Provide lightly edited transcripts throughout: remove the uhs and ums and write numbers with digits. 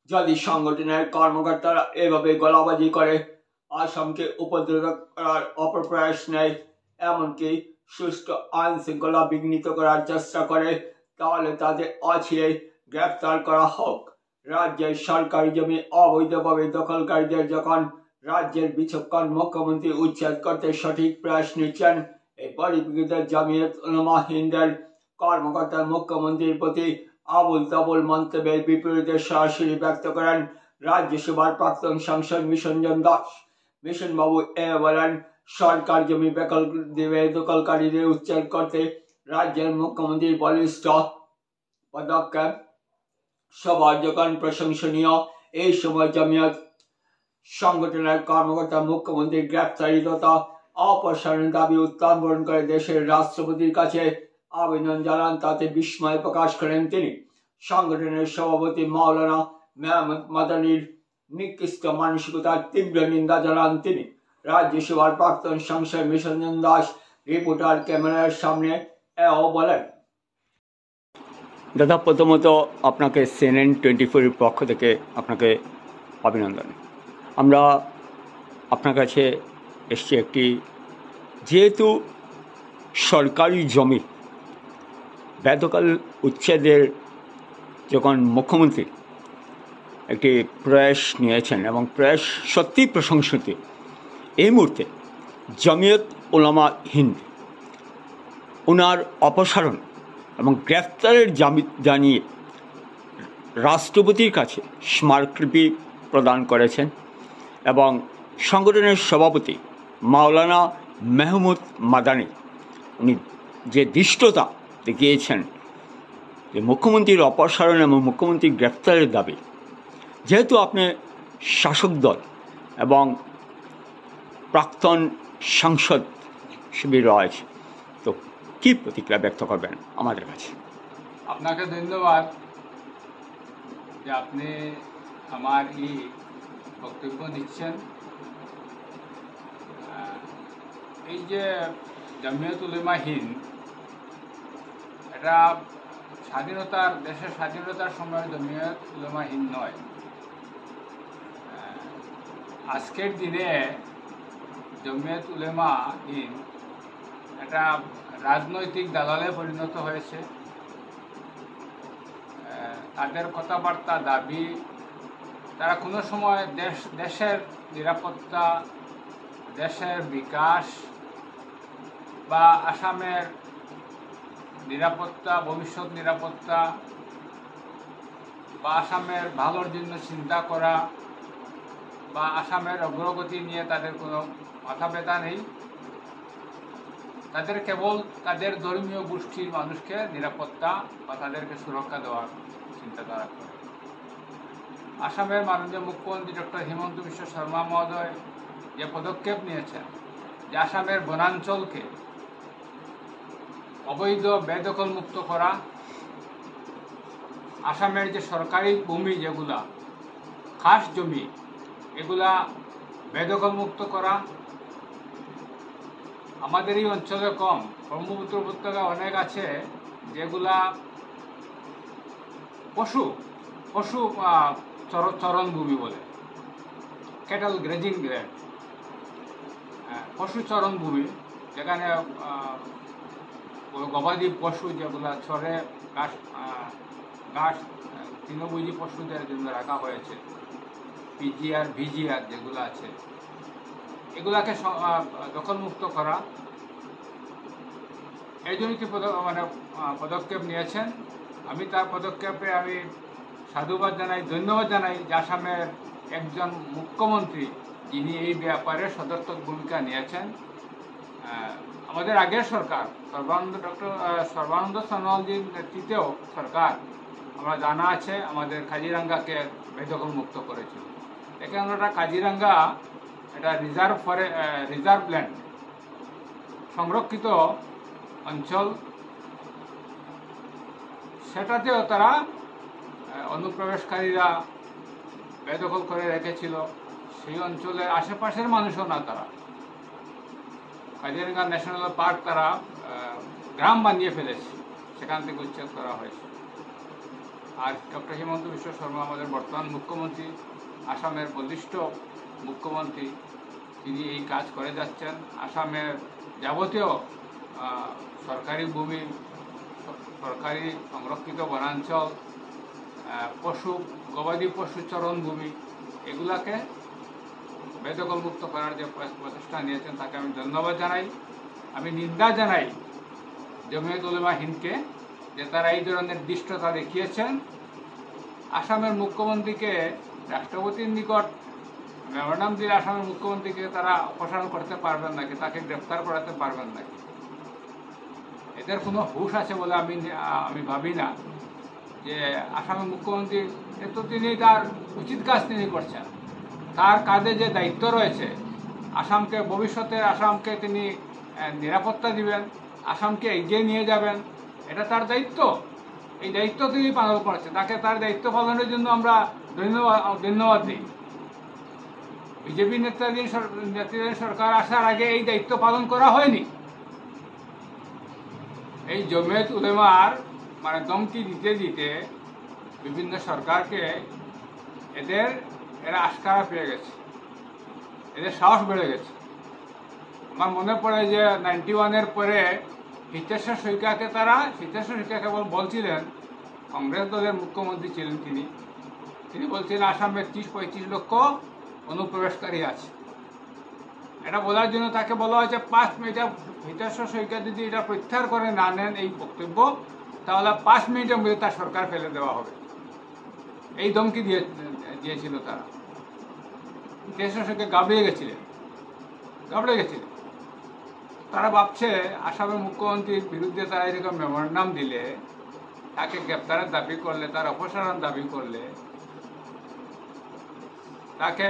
যদি সংগঠনের কর্মকর্তারা এভাবে গলাবাজি করে, আসামকে উপদ্রব করার অপপ্রয়াস নেয়, এমনকি সুষ্ঠু আইন শৃঙ্খলা বিঘ্নিত করার চেষ্টা করে, তাহলে তাদের অচিরেই গ্রেফতার করা হোক। রাজ্যের সরকারি জমি অবৈধভাবে দখলকারীদের যখন রাজ্যের বিচক্ষণ মুখ্যমন্ত্রী উচ্ছেদ করতে সঠিক প্রয়াস নিচ্ছেন, এই পরিপ্রেক্ষিতে জমিয়ত উলামা হিন্দের কর্মকর্তা মুখ্যমন্ত্রীর প্রতি আবুল তাবুল মন্তব্যের বিপরীতে সরাসরি ব্যক্ত করেন রাজ্যসভার প্রাক্তন সাংসদ মিশনজন দাস। মিশন বাবু বলেন, সরকার জমি দখলকারীদের উচ্ছেদ করতে রাজ্যের মুখ্যমন্ত্রীর বলিষ্ঠ পদক্ষেপ সবার যখন প্রশংসনীয়, এই সময় জমিয়ত সংগঠনের কর্মকর্তা মুখ্যমন্ত্রীর গ্রেফতারি তথা অপসারণের দাবি উত্থাপন করে দেশের রাষ্ট্রপতির কাছে আবেদন জানান। তাতে বিস্ময় প্রকাশ করেন তিনি। সংগঠনের সভাপতি মাওলানা মেহমুদ মাদানির নিকৃষ্ট মানসিকতার তীব্র নিন্দা জানান তিনি। রাজ্যসভার প্রাক্তন সাংসদ মিশনজন দাস রিপোর্টার ক্যামেরার সামনে বলেন, দাদা, প্রথমত আপনাকে CNN 24-এর পক্ষ থেকে আপনাকে অভিনন্দন। আমরা আপনার কাছে এসছি একটি, যেহেতু সরকারি জমি বেদখল উচ্ছেদের যখন মুখ্যমন্ত্রী একটি প্রয়াস নিয়েছেন এবং প্রয়াস সত্যিই প্রশংসনীয়, এই মুহূর্তে জমিয়ত উলামা হিন্দ ওনার অপসারণ এবং গ্রেফতারের দাবি জানিয়ে রাষ্ট্রপতির কাছে স্মারকলিপি প্রদান করেছেন এবং সংগঠনের সভাপতি মাওলানা মেহমুদ মাদানি উনি যে দৃষ্টতা দেখিয়েছেন যে মুখ্যমন্ত্রীর অপসারণ এবং মুখ্যমন্ত্রীর গ্রেফতারের দাবি, যেহেতু আপনি শাসক দল এবং প্রাক্তন সাংসদ শিবির রয়েছে, তো কি প্রতিক্রিয়া ব্যক্ত করবেন আমাদের কাছে? আপনাকে ধন্যবাদ যে আপনি আমার এই বক্তব্য নিচ্ছেন। এই যে জমিয়ত উলামা হিন্দ, এটা দেশের স্বাধীনতার সময় জমিয়ত উলামা হিন্দ নয়। আজকের দিনে জমিয়ত উলামা হিন্দ এটা রাজনৈতিক দালালে পরিণত হয়েছে। তাদের কথাবার্তা, দাবি, তারা কোনো সময় দেশের নিরাপত্তা, দেশের বিকাশ বা আসামের নিরাপত্তা, ভবিষ্যৎ নিরাপত্তা বা আসামের ভালোর জন্য চিন্তা করা বা আসামের অগ্রগতি নিয়ে তাদের কোনো মাথা ব্যথা নেই। তাদের কেবল তাদের ধর্মীয় গোষ্ঠীর মানুষকে নিরাপত্তা বা তাদেরকে সুরক্ষা দেওয়ার চিন্তাধারা করে। আসামের মাননীয় মুখ্যমন্ত্রী ডক্টর হিমন্ত বিশ্ব শর্মা মহোদয় যে পদক্ষেপ নিয়েছেন যে আসামের বনাঞ্চলকে অবৈধ বেদখল মুক্ত করা, আসামের যে সরকারি ভূমি যেগুলা খাস জমি এগুলা বেদখল মুক্ত করা। আমাদের এই অঞ্চলে কম, ব্রহ্মপুত্র উপত্যকা অনেক আছে যেগুলা পশু চরণ ভূমি বলে, ক্যাটল গ্রেজিং গ্র্যান্ড, পশু চরণ ভূমি, যেখানে গবাদি পশু যেগুলা চরে ঘাস তৃণভোজী পশুদের জন্য রাখা হয়েছে, পিজিআর ভিজিআর যেগুলো আছে, এগুলাকে দখলমুক্ত করা। এই জন্য কি পদক্ষেপ নিয়েছেন। আমি তার পদক্ষেপে আমি সাধুবাদ জানাই, ধন্যবাদ জানাই যে আসামের একজন মুখ্যমন্ত্রী যিনি এই ব্যাপারে সদর্থক ভূমিকা নিয়েছেন। আমাদের আগের সরকার ডক্টর সর্বানন্দ সোনোয়ালজির নেতৃত্বেও সরকার, আমরা জানা আছে, আমাদের কাজিরাঙ্গাকে বেদখল মুক্ত করেছিল। এখানে কাজিরাঙ্গা এটা রিজার্ভ ল্যান্ড, সংরক্ষিত অঞ্চল, সেটাতেও তারা অনুপ্রবেশকারীরা বেদখল করে রেখেছিল। সেই অঞ্চলের আশেপাশের মানুষও না, তারা কাজিরাঙ্গা ন্যাশনাল পার্ক তারা গ্রাম বানিয়ে ফেলেছে, সেখান থেকে উচ্ছেদ করা হয়েছে। আর ডক্টর হিমন্ত বিশ্ব শর্মা আমাদের বর্তমান মুখ্যমন্ত্রী, আসামের বলিষ্ঠ মুখ্যমন্ত্রী, তিনি এই কাজ করে যাচ্ছেন। আসামের যাবতীয় সরকারি ভূমি, সরকারি সংরক্ষিত বনাঞ্চল, গবাদি পশু চরণ ভূমি, এগুলাকে বেদখল মুক্ত করার যে প্রচেষ্টা নিয়েছেন তাকে আমি ধন্যবাদ জানাই। আমি নিন্দা জানাই জমিয়ত উলেমা হিন্দকে যে তারা এই ধরনের দৃষ্টতা দেখিয়েছেন। আসামের মুখ্যমন্ত্রীকে রাষ্ট্রপতির নিকট মেমোরান্ডাম দিলে আসামের মুখ্যমন্ত্রীকে তারা অপসারণ করতে পারবেন নাকি, তাকে গ্রেফতার করাতে পারবেন নাকি? এদের কোনো হুঁশ আছে বলে আমি ভাবি না। যে আসামের মুখ্যমন্ত্রী তো তিনি তার উচিত কাজ তিনি করছেন, তার কাজে যে দায়িত্ব রয়েছে, আসামকে ভবিষ্যতে আসামকে তিনি নিরাপত্তা দিবেন, আসামকে এগিয়ে নিয়ে যাবেন, এটা তার দায়িত্ব। এই দায়িত্ব তিনি পালন করছেন, তাকে তার দায়িত্ব পালনের জন্য আমরা ধন্যবাদ দিই। বিজেপি নেতৃত্বাধীন সরকার আসার আগে এই দায়িত্ব পালন করা হয়নি। এই জমিয়ত উলেমার দমকি দিতে দিতে বিভিন্ন সরকারকে এরা আস্কারা পেয়ে গেছে, এদের সাহস বেড়ে গেছে। আমার মনে পড়ে যে 91-এর পরে হিতেশ্বর শইকীয়া কেবল বলছিলেন, কংগ্রেস দলের মুখ্যমন্ত্রী ছিলেন তিনি বলছিলেন আসামে 30-35 লক্ষ অনুপ্রবেশকারী আছে। এটা বলার জন্য তাকে বলা হয়েছে 5 মিনিটে, হিতেশ্বর শইকীয়া যদি এটা প্রত্যাহার করে না নেন এই বক্তব্য, তাহলে 5 মিনিটের মধ্যে তার সরকার ফেলে দেওয়া হবে। এই ধমকি দিয়েছিল তারা। হিতেশ্বর শইকীয়া ঘাবড়ে গেছিলেন। তারা ভাবছে আসামের মুখ্যমন্ত্রীর বিরুদ্ধে তারা এরকম মেমোরান্ডাম দিলে, তাকে গ্রেপ্তারের দাবি করলে, তার অপসারণ দাবি করলে, তাকে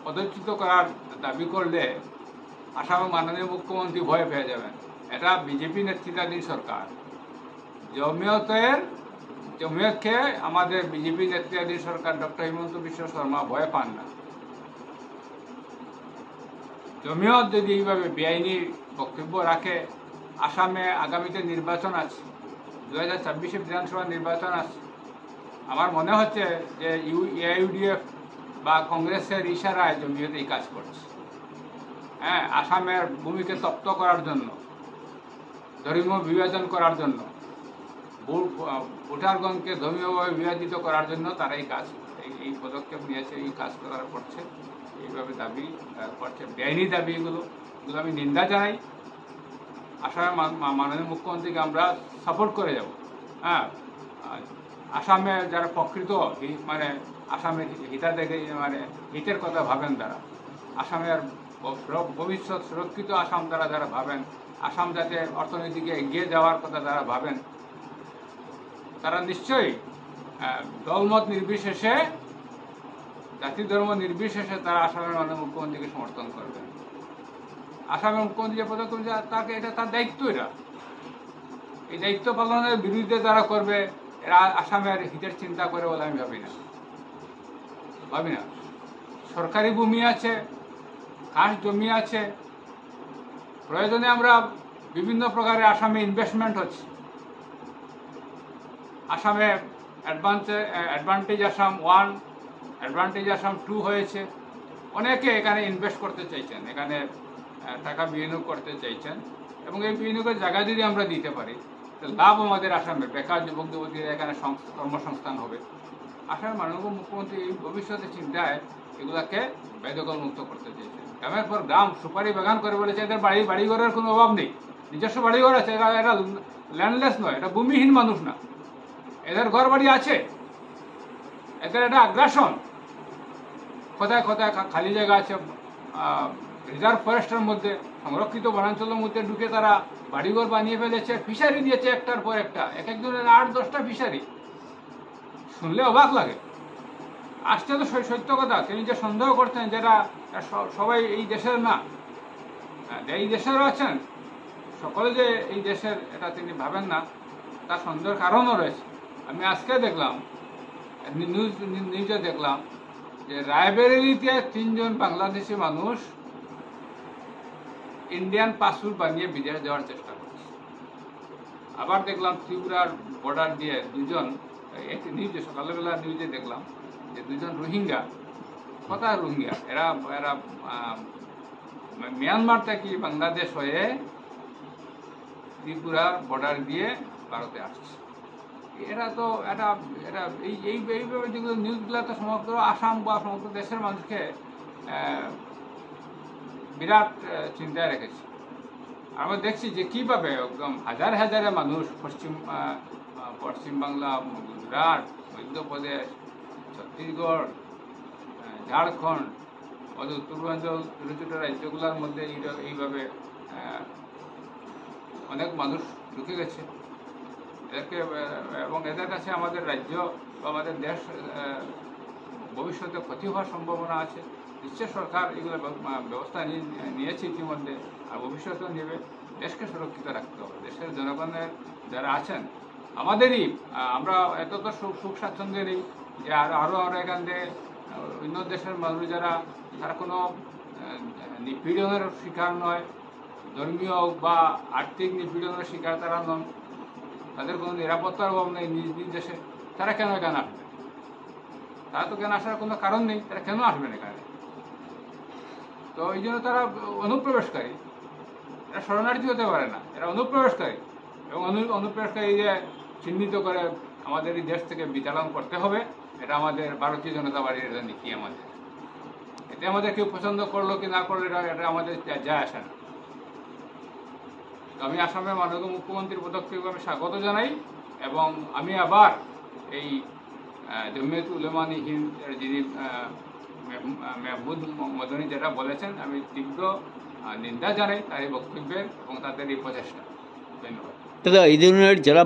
পদচ্যুত করার দাবি করলে আসামের মাননীয় মুখ্যমন্ত্রী ভয় পেয়ে যাবেন। এটা বিজেপি নেতৃত্বাধীন সরকার। জমিয়তকে আমাদের বিজেপি নেতৃত্বাধীন সরকার ডক্টর হিমন্ত বিশ্ব শর্মা ভয় পান না। জমিয়ত যদি এইভাবে বেআইনি বক্তব্য রাখে, আসামে আগামীতে নির্বাচন আছে, 2026-এ বিধানসভা নির্বাচন আছে। আমার মনে হচ্ছে যে AIUDF বা কংগ্রেসের ইশারায় জমিয়ত এই কাজ করছে। আসামের ভূমিকে তপ্ত করার জন্য, ধর্মীয় বিভাজন করার জন্য, ভোটারগণকে ধর্মীয়ভাবে বিভাজিত করার জন্য তারা এই পদক্ষেপ নিয়েছে, এই কাজ তারা করছে, এইভাবে দাবি করছে, বেআইনি দাবি। এগুলো আমি নিন্দা জানাই। আসামের মাননীয় মুখ্যমন্ত্রীকে আমরা সাপোর্ট করে যাব। আসামে যারা প্রকৃত আসামের হিতের কথা ভাবেন, তারা আসামের ভবিষ্যৎ সুরক্ষিত আসাম যারা ভাবেন, আসাম যাতে অর্থনীতিকে এগিয়ে যাওয়ার কথা যারা ভাবেন, তারা নিশ্চয়ই দলমত নির্বিশেষে, জাতি ধর্ম নির্বিশেষে তারা আসামের মাননীয় মুখ্যমন্ত্রীকে সমর্থন করবেন। আসামের মুখ্যমন্ত্রী যে পদক্ষেপ তাকে, এটা তার দায়িত্ব। এই দায়িত্ব পালনের বিরুদ্ধে যারা করবে, এরা আসামের হিতের চিন্তা করে বলে আমি ভাবি না। সরকারি ভূমি আছে, খাস জমি আছে, প্রয়োজনে আমরা বিভিন্ন প্রকারের আসামে ইনভেস্টমেন্ট হচ্ছে। আসামে অ্যাডভান্টেজ আসাম 1, অ্যাডভান্টেজ আসাম 2 হয়েছে। অনেকে এখানে ইনভেস্ট করতে চাইছেন, এখানে টাকা বিনিয়োগ করতে চাইছেন, এবং এই বিনিয়োগের জায়গা যদি আমরা দিতে পারি, লাভ আমাদের আসামের বেকার যুবক যুবতীরা এখানে কর্মসংস্থান হবে। আসামের মাননীয় মুখ্যমন্ত্রী এই ভবিষ্যতে চিন্তায় এগুলাকে বেদখল মুক্ত করতে চেয়েছেন। গ্রামের পর গ্রাম সুপারি বাগান করে বলেছে এদের বাড়িঘরের কোনো অভাব নেই, নিজস্ব বাড়িঘর আছে, এরা ল্যান্ডলেস নয়, এটা ভূমিহীন মানুষ না, এদের ঘর বাড়ি আছে। এদের একটা আগ্রাসন। কোথায় কোথায় খালি জায়গা আছে, রিজার্ভ ফরেস্টের মধ্যে, সংরক্ষিত বনাঞ্চলের মধ্যে ঢুকে তারা বাড়িঘর বানিয়ে ফেলেছে, ফিশারি দিয়েছে একটার পর একটা, একজনের 8-10টা ফিশারি। শুনলে অবাক লাগে। আসছে তো সত্য কথা। তিনি যে সন্দেহ করছেন যেটা সবাই এই দেশের না, এই দেশেরও আছেন, সকলে যে এই দেশের এটা তিনি ভাবেন না, তার সন্দেহের কারণও রয়েছে। আমি আজকে দেখলাম, নিউজে দেখলাম যে রায়বেরেলিতে 3 জন বাংলাদেশি মানুষ ইন্ডিয়ান পাসপোর্ট বানিয়ে বিদেশে যাওয়ার চেষ্টা করছে। আবার দেখলাম ত্রিপুরার বর্ডার দিয়ে 2 জন একটি নিউজে সকালবেলা নিউজে দেখলাম যে দুজন রোহিঙ্গা, কোথায় রোহিঙ্গা, এরা এরা মিয়ানমার থেকে বাংলাদেশ হয়ে ত্রিপুরার বর্ডার দিয়ে ভারতে আসছে। এরা তো এটা এটা এইভাবে যেগুলো নিউজগুলো তো সমগ্র আসাম বা সমগ্র দেশের মানুষকে বিরাট চিন্তায় রেখেছে। আমরা দেখছি যে কীভাবে একদম হাজার হাজারে মানুষ পশ্চিমবাংলা, গুজরাট, মধ্যপ্রদেশ, ছত্তিশগড়, ঝাড়খণ্ড, আমাদের উত্তর পূর্বাঞ্চল ছোটো ছোটো রাজ্যগুলোর মধ্যে এইভাবে অনেক মানুষ ঢুকে গেছে এদেরকে, এবং এদের কাছে আমাদের রাজ্য বা আমাদের দেশ ভবিষ্যতে ক্ষতি হওয়ার সম্ভাবনা আছে। নিশ্চয় সরকার এগুলো ব্যবস্থা নিয়েছে ইতিমধ্যে, আর ভবিষ্যতেও নেবে। দেশকে সুরক্ষিত রাখতে হবে। দেশের জনগণের যারা আছেন, আমাদেরই, আমরা এত তো সুখ স্বাচ্ছন্দ্য নেই যে আরও এখান থেকে অন্য দেশের মানুষ যারা, তারা কোনো নিপীড়নের শিকার নয়, ধর্মীয় বা আর্থিক নিপীড়নের শিকার তারা নন, তাদের কোনো নিরাপত্তার অভাব নেই নিজ নিজ দেশে। তারা কেন এখানে আসবে? তারা তো কেন আসার কোনো কারণ নেই, তারা কেন আসবেন এখানে? তো এই জন্য তারা অনুপ্রবেশকারী, এরা শরণার্থী হতে পারে না, এরা অনুপ্রবেশকারী। এবং অনুপ্রবেশকারী যে চিহ্নিত করে আমাদের এই দেশ থেকে বিতাড়ন করতে হবে, এটা আমাদের ভারতীয় জনতা পার্টির এটা নীতি। আমাদের এতে আমাদের কেউ পছন্দ করলো কি না করলো এটা আমাদের যায় আসে না। তো আমি আসামের মাননীয় মুখ্যমন্ত্রীর পদক্ষেপকে আমি স্বাগত জানাই, এবং আমি আবার এই জমিয়ত উলেমা-ই হিন্দ যিনি মেহমুদ মদনী যেটা বলেছেন, আমি তীব্র নিন্দা জানাই তার এই বক্তব্যের এবং তাদের এই প্রচেষ্টা। ধন্যবাদ। দাদা, এই ধরনের যারা